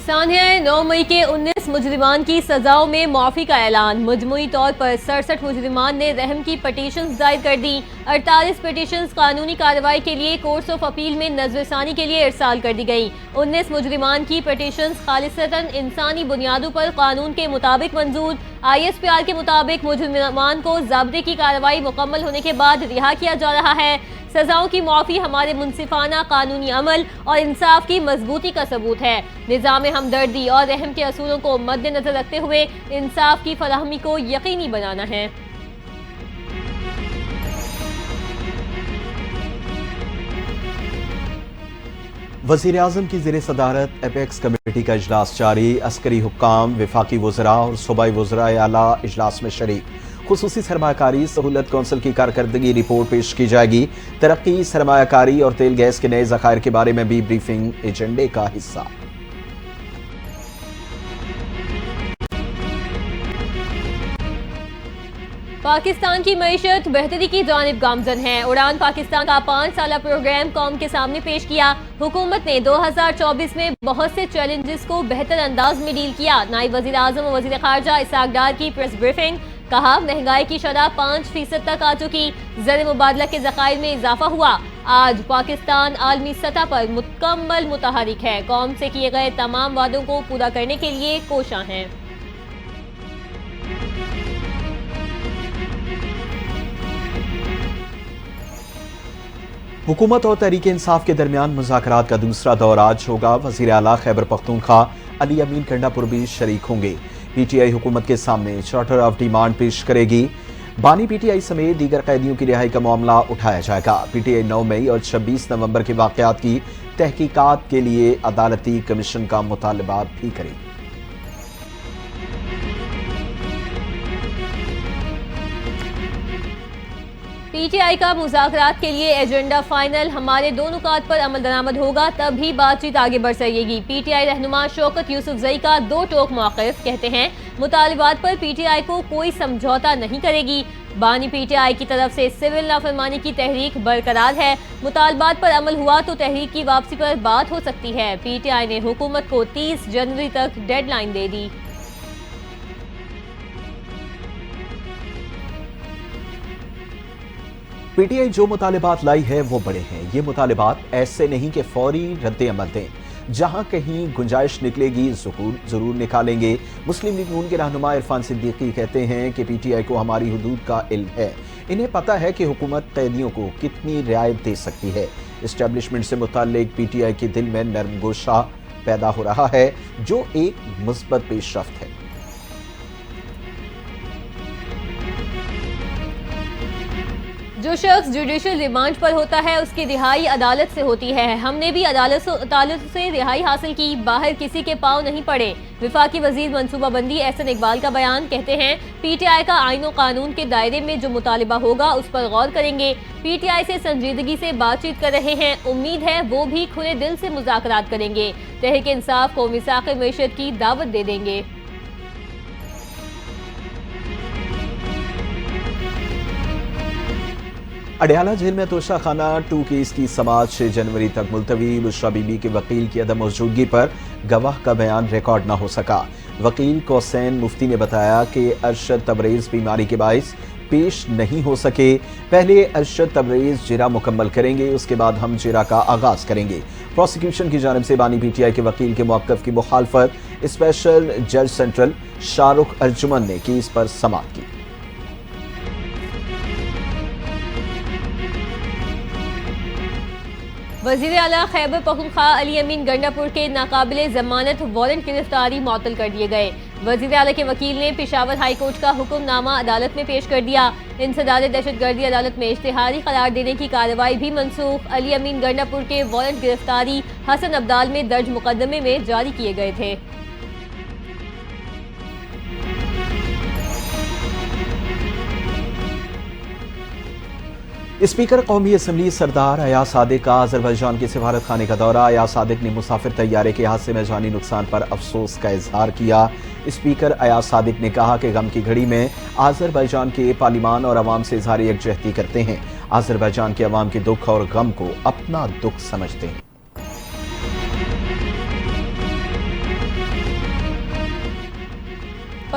सान्या 9 मई के 19 मुजरिमान की सजाओं में माफी का ऐलान। मजमूई तौर पर 67 मुजरिमान ने रहम की पिटीशंस दायर कर दी। 48 पिटीशंस कानूनी कार्रवाई के लिए कोर्ट्स ऑफ अपील में नज़रसानी के लिए इरसाल कर दी गई। 19 मुजरिमान की पिटीशंस खालिसतन इंसानी बुनियादों पर कानून के मुताबिक मंजूर। ISPR के मुताबिक मुजरिमान को ज़ब्ते की कार्रवाई मुकम्मल होने के बाद रिहा किया जा रहा है। सजाओं की माफ़ी हमारे मुनसिफाना कानूनी अमल और इंसाफ की मजबूती का सबूत है। निज़ाम हमदर्दी और रहम के असूलों को मद्देनजर रखते हुए इंसाफ की फराहमी को यकीनी बनाना है। वज़ीर आज़म की ज़ेरे सदारत एपेक्स कमेटी का इजलास जारी। अस्करी हुक्काम, वफाकी वज़रा और सूबाई वज़राए आला इजलास में शरीक। खुसूसी सरमायाकारी सहूलत कौंसिल की कारकर्दगी रिपोर्ट पेश की जाएगी। तरक्की, सरमायाकारी और तेल गैस के नए ज़खायर के बारे में भी ब्रीफिंग एजेंडे का हिस्सा। पाकिस्तान की मईशत बेहतरी की जानिब गामजन है। उड़ान पाकिस्तान का 5 साला प्रोग्राम कौम के सामने पेश किया। हुकूमत ने 2024 में बहुत से चैलेंजेस को बेहतर अंदाज में डील किया। नायब वज़ीर आज़म और वज़ीर ख़ारजा इसहाक़ डार की प्रेस ब्रीफिंग। कहा, महंगाई की शरह 5% तक आ चुकी। ज़र मुबादला के ज़खायर में इजाफा हुआ। आज पाकिस्तान आलमी सतह पर मुकम्मल मुतहरिक है। कौम से किए गए तमाम वादों को पूरा करने के लिए कोशां है। हुकूमत और तहरीक इंसाफ के दरमियान मुज़ाकरात का दूसरा दौर आज होगा। वज़ीर आला खैबर पख्तूनख्वा अली अमीन गंडापुर भी शरीक होंगे। PTI हुकूमत के सामने चार्टर ऑफ डिमांड पेश करेगी। बानी PTI समेत दीगर कैदियों की रिहाई का मामला उठाया जाएगा। PTI 9 मई और 26 नवंबर के वाक़यात की तहकीकात के लिए अदालती कमीशन का मुतालबा भी करेगी। PTI का मुज़ाकरात के लिए एजेंडा फाइनल, हमारे दोनों नुकात पर अमल दरामद होगा तभी बातचीत आगे बढ़ सकेगी। PTI रहनुमा शौकत यूसुफजई का दो टोक मौक़िफ़, कहते हैं मुतालिबात पर PTI को कोई समझौता नहीं करेगी। बानी PTI की तरफ से सिविल नाफरमानी की तहरीक बरकरार है। मुतालबात पर अमल हुआ तो तहरीक की वापसी पर बात हो सकती है। PTI ने हुकूमत को 30 जनवरी तक डेडलाइन दे दी। PTI जो मुतालिबात लाई है वो बड़े हैं। ये मुतालिबात ऐसे नहीं कि फौरी रद्द अमल दें। जहां कहीं गुंजाइश निकलेगी जरूर निकालेंगे। मुस्लिम लीग नून के रहनुमा इरफान सिद्दीकी कहते हैं कि PTI को हमारी हुदूद का इल्म है। इन्हें पता है कि हुकूमत कैदियों को कितनी रियायत दे सकती है। एस्टेब्लिशमेंट से मुताल्लिक PTI के दिल में नरम गोशा पैदा हो रहा है, जो एक मुस्बत पेशरफ्त है। जो शख्स जुडिशल रिमांड पर होता है उसकी रिहाई अदालत से होती है। हमने भी अदालत से रिहाई हासिल की, बाहर किसी के पांव नहीं पड़े। विफाकी वजीर मनसूबाबंदी एहसन इकबाल का बयान, कहते हैं PTI का आईन और कानून के दायरे में जो मुतालिबा होगा उस पर गौर करेंगे। PTI से संजीदगी से बातचीत कर रहे हैं, उम्मीद है वो भी खुले दिल से मुज़ाकरात करेंगे। तहरीक इंसाफ को मिसाक़ मईशत की दावत दे देंगे। अडयाला जेल में तोशाखाना 2 केस की समाअत 6 जनवरी तक मुलतवी। बुशरा बीबी के वकील की अदम मौजूदगी पर गवाह का बयान रिकॉर्ड न हो सका। वकील कोसैन मुफ्ती ने बताया कि अरशद तबरेज़ बीमारी के बाइस पेश नहीं हो सके। पहले अरशद तबरेज़ जिरा मुकम्मल करेंगे, उसके बाद हम जिरा का आगाज करेंगे। प्रोसिक्यूशन की जानिब से बानी PTI के वकील के मौक़िफ़ की मुखालफत स्पेशल जज सेंट्रल शाहरुख अर्जुमन ने केस पर समाअत की। वज़ीर आला खैबर पख्तूनख्वा अली अमीन गंडापुर के नाकाबिले ज़मानत वारंट गिरफ्तारी मुअत्तल कर दिए गए। वज़ीर आला के वकील ने पेशावर हाई कोर्ट का हुक्मनामा अदालत में पेश कर दिया। इंसदाद दहशतगर्दी अदालत में इश्तिहारी करार देने की कार्रवाई भी मनसूख। अली अमीन गंडापुर के वारंट गिरफ्तारी हसन अब्दाल में दर्ज मुकदमे में जारी किए गए थे। स्पीकर कौमी असम्बली सरदार अयाज सादिक का अजरबैजान के सिफारत खाने का दौरा। अयाज सादिक ने मुसाफिर तैयारे के हादसे में जानी नुकसान पर अफसोस का इजहार किया। स्पीकर अयाज सादिक ने कहा कि गम की घड़ी में अजरबैजान के पार्लिमान और अवाम से इजहार यकजहती करते हैं। अजरबैजान के अवाम के दुख और गम को अपना दुख समझते हैं।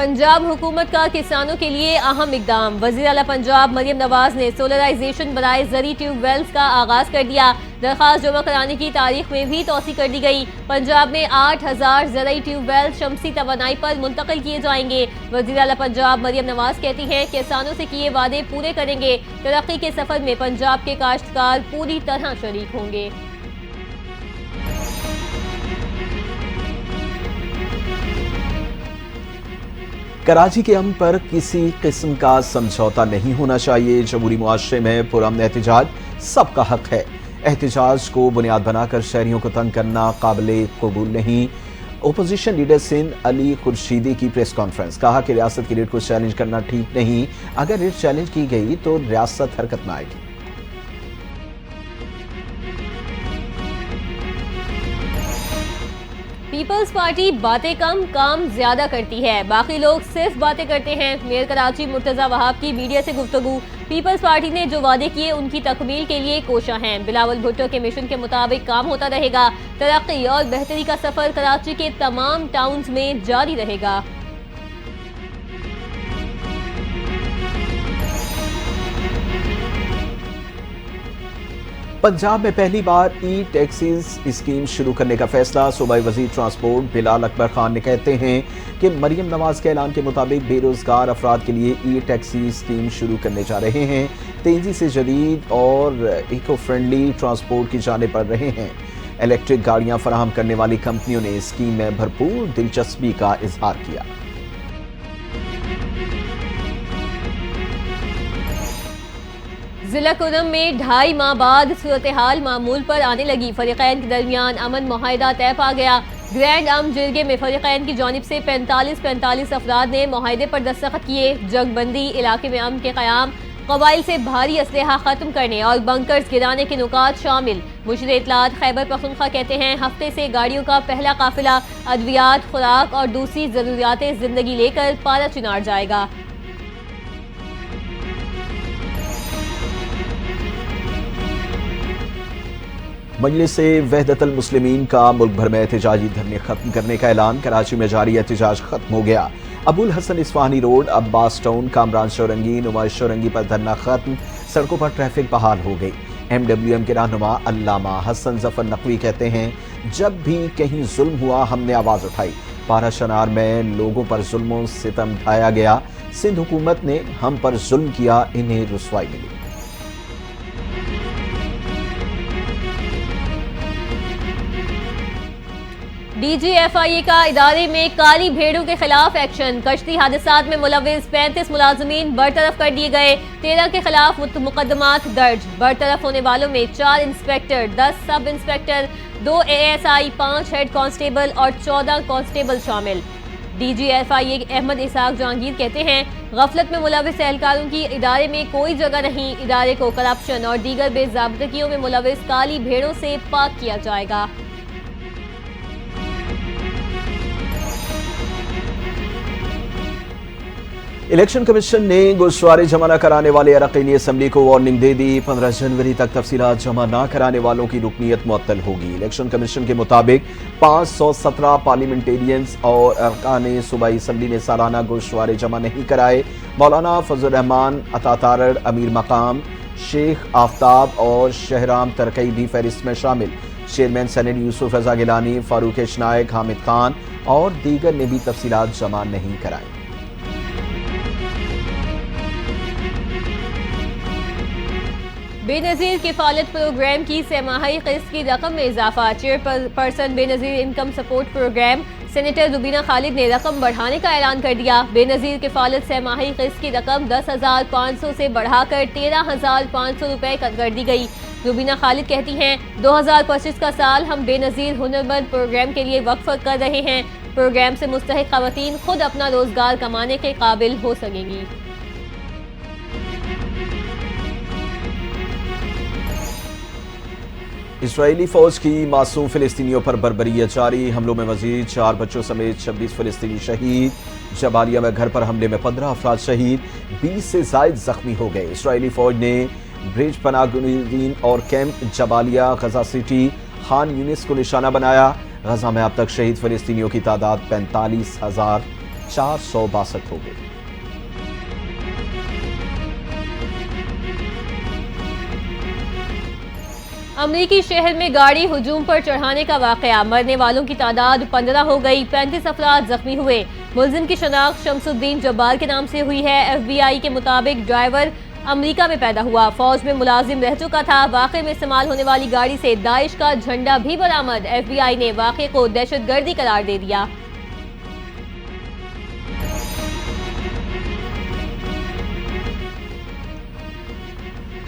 पंजाब हुकूमत का किसानों के लिए अहम इकदाम। वज़ीर आला पंजाब मरियम नवाज ने सोलराइजेशन बनाए ज़री ट्यूबवेल्स का आगाज़ कर दिया। दरख्वास्त जमा कराने की तारीख में भी तोसी कर दी गई। पंजाब में 8000 ज़रई ट्यूबवेल शमसी तवानाई पर मुंतकिल किए जाएंगे। वज़ीर आला पंजाब मरियम नवाज कहती हैं किसानों से किए वादे पूरे करेंगे। तरक्की के सफर में पंजाब के काश्तकार पूरी तरह शरीक होंगे। कराची के अमन पर किसी किस्म का समझौता नहीं होना चाहिए। जमहूरी मुआशरे में पुरअमन एहतजाज सबका हक है। एहतजाज को बुनियाद बनाकर शहरियों को तंग करना काबिले कबूल नहीं। ओपोजिशन लीडर सिंध अली खुर्शीदी की प्रेस कॉन्फ्रेंस, कहा कि रियासत की रीट को चैलेंज करना ठीक नहीं। अगर रीट चैलेंज की गई तो रियासत हरकत में आएगी। पीपल्स पार्टी बातें कम काम ज्यादा करती है, बाकी लोग सिर्फ बातें करते हैं। मेयर कराची मुर्तजा वहाब की मीडिया से गुफ्तगू। पीपल्स पार्टी ने जो वादे किए उनकी तकमील के लिए कोशा हैं। बिलावल भुट्टो के मिशन के मुताबिक काम होता रहेगा। तरक्की और बेहतरी का सफर कराची के तमाम टाउन्स में जारी रहेगा। पंजाब में पहली बार ई टैक्सीज स्कीम शुरू करने का फैसला। सूबाई वजीर ट्रांसपोर्ट बिलाल अकबर खान ने कहते हैं कि मरियम नवाज के ऐलान के मुताबिक बेरोजगार अफराद के लिए ई टैक्सी स्कीम शुरू करने जा रहे हैं। तेजी से जदीद और इको फ्रेंडली ट्रांसपोर्ट की जानिब बढ़ रहे हैं। इलेक्ट्रिक गाड़ियां फराहम करने वाली कंपनियों ने स्कीम में भरपूर दिलचस्पी का इजहार किया। जिला कुरम में 2.5 माह बाद सूरत हाल मामूल पर आने लगी। फरीकैन के दरमियान अमन मुआहिदा तय पा गया। ग्रैंड अम जिरगे में फरीकैन की जानिब से 45 अफराद ने मुआहिदे पर दस्तखत किए। जंगबंदी, इलाके में अमन के क़याम, कबाइल से भारी असलहा खत्म करने और बंकर्स गिराने के नुकात शामिल। मुशीर इत्तलात खैबर पख्तूनख्वा कहते हैं हफ्ते से गाड़ियों का पहला काफिला अद्वियात, खुराक और दूसरी जरूरियात जिंदगी लेकर पारा चिनार जाएगा। मजलिस वहदतुल मुस्लिमीन का मुल्क भर में एहतजाजी धरने खत्म करने का ऐलान। कराची में जारी एहतजाज खत्म हो गया। अबुल हसन इस्फहानी रोड, अब्बास टाउन, कामरान शौरंगी, नुमाइश शौरंगी पर धरना खत्म। सड़कों पर ट्रैफिक बहाल हो गई। MWM के रहनुमा अल्लामा हसन जफर नकवी कहते हैं जब भी कहीं जुल्म हुआ हमने आवाज उठाई। पारा शनार में लोगों पर जुल्मों सितम ढाया गया। सिंध हुकूमत ने हम पर जुल्म किया, इन्हें रुसवाई मिली। DGFIA का इदारे में काली भेड़ों के खिलाफ एक्शन। कश्ती हादसात में मुलविस 35 मुलाजमीन बरतरफ कर दिए गए। 13 के खिलाफ मुकदमात दर्ज। बरतरफ होने वालों में 4 inspector, 10 sub inspector, 2 ASI, 5 head constable और 14 कांस्टेबल शामिल। DGFIA अहमद इसाक जहांगीर कहते हैं गफलत में मुलविस एहलकारों की इदारे में कोई जगह नहीं। इदारे को करप्शन और दीगर बेज़ाब्तगियों में मुलविस काली भेड़ों से पाक किया जाएगा। इलेक्शन कमीशन ने गोशवारे जमा न कराने वाले अरकानी असम्बली को वार्निंग दे दी। 15 जनवरी तक तफसीलात जमा न कराने वालों की रुकनीत मुअत्तल होगी। इलेक्शन कमीशन के मुताबिक 517 पार्लियामेंटेरियंस और अरकान सूबाई असम्बली ने सालाना गोशवारे जमा नहीं कराए। मौलाना फजल रहमान, अता तारड़, अमीर मकाम, शेख आफ्ताब और शहराम तरकई भी फहरिस्त में शामिल। चेयरमैन सेनेट यूसुफ रजा गिलानी, फारूक एशनायक, हामिद खान और दीगर ने भी तफसीलात जमा नहीं कराई। बेनज़ीर किफ़ालत प्रोग्राम की सेमाही क़िस्त की रकम में इजाफा। Chairperson Benazir income support program senator Rubina Khalid ने रकम बढ़ाने का ऐलान कर दिया। बेनज़ीर किफ़ालत सेमाही क़िस्त की रकम 10,500 से बढ़ाकर 13,500 रुपये कर दी गई। रुबीना खालिद कहती हैं 2025 का साल हम बेनज़ीर हुनरमंद प्रोग्राम के लिए वक्फ कर रहे हैं। प्रोग्राम से मुस्तहिक ख़वातीन खुद अपना रोजगार कमाने के काबिल हो सकेंगी। इजरायली फौज की मासूम फिलिस्तीनियों पर बर्बरियत जारी। हमलों में मजीद 4 बच्चों समेत 26 फिलिस्तीनी शहीद। जबालिया में घर पर हमले में 15 अफराद शहीद, 20 से जायद जख्मी हो गए। इजरायली फौज ने ब्रिज पनागुनीन और कैंप जबालिया, गजा सिटी, खान यूनिस को निशाना बनाया। गजा में अब तक शहीद फिलिस्तीनियों की तादाद 45,000 462 हो गई। अमरीकी शहर में गाड़ी हुजूम पर चढ़ाने का वाकया, मरने वालों की तादाद 15 हो गई, 35 अफराद जख्मी हुए। मुलजिम की शनाख्त शमसुद्दीन जब्बार के नाम से हुई है। FBI के मुताबिक ड्राइवर अमेरिका में पैदा हुआ, फौज में मुलाजिम रह चुका था। वाक़े में इस्तेमाल होने वाली गाड़ी से दाइश का झंडा भी बरामद। FBI ने वाक़े को दहशतगर्दी करार दे दिया।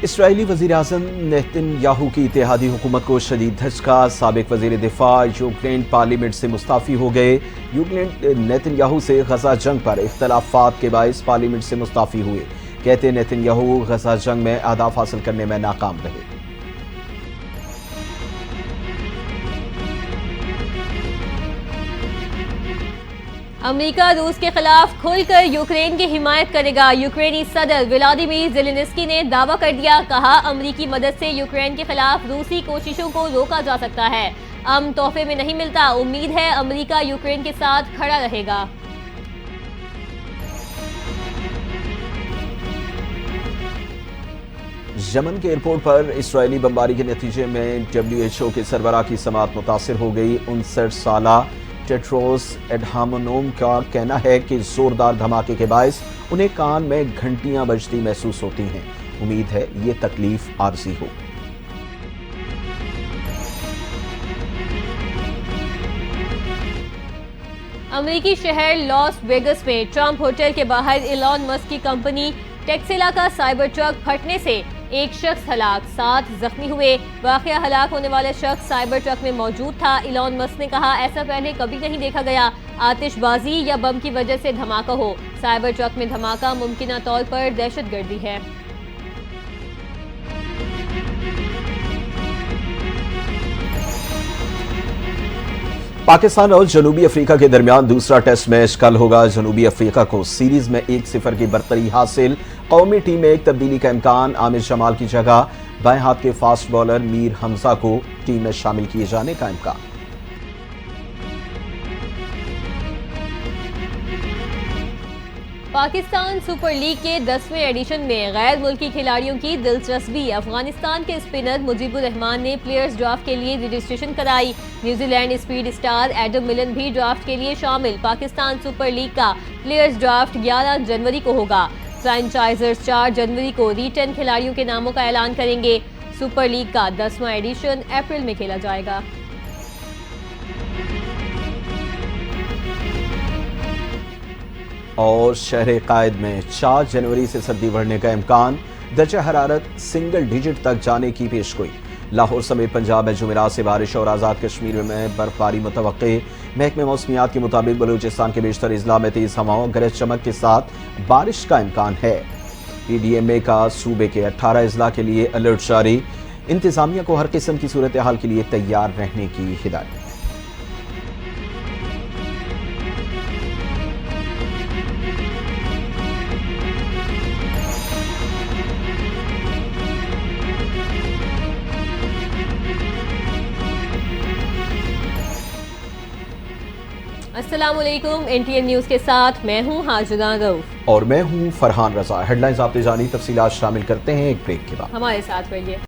इसराइली वज़ीर-ए-आज़म नेतन्याहू की इत्तेहादी हुकूमत को शदीद धचका। साबिक वज़ीर दिफा यूक्रेन पार्लियामेंट से मुस्ताफ़ी हो गए। यूक्रेन नेतन्याहू से गजा जंग पर इख्तलाफात के बाइस पार्लियामेंट से मुस्ताफ़ी हुए। कहते नेतन्याहू गजा जंग में अहदाफ हासिल करने में नाकाम रहे। अमेरिका रूस के खिलाफ खुलकर यूक्रेन की हिमायत करेगा। यूक्रेनी सदर व्लादिमीर ज़ेलेंस्की ने दावा कर दिया, कहा अमेरिकी मदद से यूक्रेन के खिलाफ रूसी कोशिशों को रोका जा सकता है। तोहफे में नहीं मिलता, उम्मीद है अमेरिका यूक्रेन के साथ खड़ा रहेगा। यमन के एयरपोर्ट पर इसराइली बमबारी के नतीजे में WHO के सरबराह की समाअत मुतासिर हो गई। 59 साला टेड्रोस एडहानोम का कहना है कि जोरदार धमाके के बायस उन्हें कान में घंटियां बजती महसूस होती हैं। उम्मीद है ये तकलीफ आरजी हो। अमेरिकी शहर लॉस वेगस में ट्रंप होटल के बाहर इलॉन मस्क की कंपनी टेक्सेला का साइबर ट्रक फटने से एक शख्स हलाक, 7 जख्मी हुए। वाकया हलाक होने वाला शख्स साइबर ट्रक में मौजूद था। इलॉन मस्क ने कहा, ऐसा पहले कभी नहीं देखा गया, आतिशबाजी या बम की वजह से धमाका हो। साइबर ट्रक में धमाका मुमकिन तौर पर दहशतगर्दी है। पाकिस्तान और जनूबी अफ्रीका के दरमियान दूसरा टेस्ट मैच कल होगा। जनूबी अफ्रीका को सीरीज में 1-0 की बरतरी हासिल। कौमी टीम में एक तब्दीली का इम्कान, आमिर जमाल की जगह बाएं हाथ के फास्ट बॉलर मीर हमजा को टीम में शामिल किए जाने का इम्कान। पाकिस्तान सुपर लीग के 10वें एडिशन में गैर मुल्की खिलाड़ियों की दिलचस्पी। अफगानिस्तान के स्पिनर मुजीबुर रहमान ने प्लेयर्स ड्राफ्ट के लिए रजिस्ट्रेशन कराई। न्यूजीलैंड स्पीड स्टार एडम मिलन भी ड्राफ्ट के लिए शामिल। पाकिस्तान सुपर लीग का प्लेयर्स ड्राफ्ट 11 जनवरी को होगा। फ्रेंचाइजर्स 4 जनवरी को री-10 खिलाड़ियों के नामों का ऐलान करेंगे। सुपर लीग का 10वां एडिशन अप्रैल में खेला जाएगा। और शहर कायद में 4 जनवरी से सर्दी बढ़ने का इम्कान, दर्जा हरारत सिंगल डिजिट तक जाने की पेशगोई। लाहौर समेत पंजाब में जुमेरात से बारिश और आज़ाद कश्मीर में बर्फबारी मुतवक्के। महकमे मौसमियात के मुताबिक बलूचिस्तान के बेशतर अजला में तेज हवाओं गरज चमक के साथ बारिश का इम्कान है। PDMA का सूबे के 18 अजला के लिए अलर्ट जारी। इंतजामिया को हर किस्म की सूरत हाल के लिए तैयार रहने की हिदायत। अस्सलामुअलैकुम, NTN न्यूज़ के साथ मैं हूं हाजिरा रऊफ और मैं हूं फरहान रजा। हेडलाइंस आपने जानी, तफसीलात शामिल करते हैं एक ब्रेक के बाद। हमारे साथ रहिए।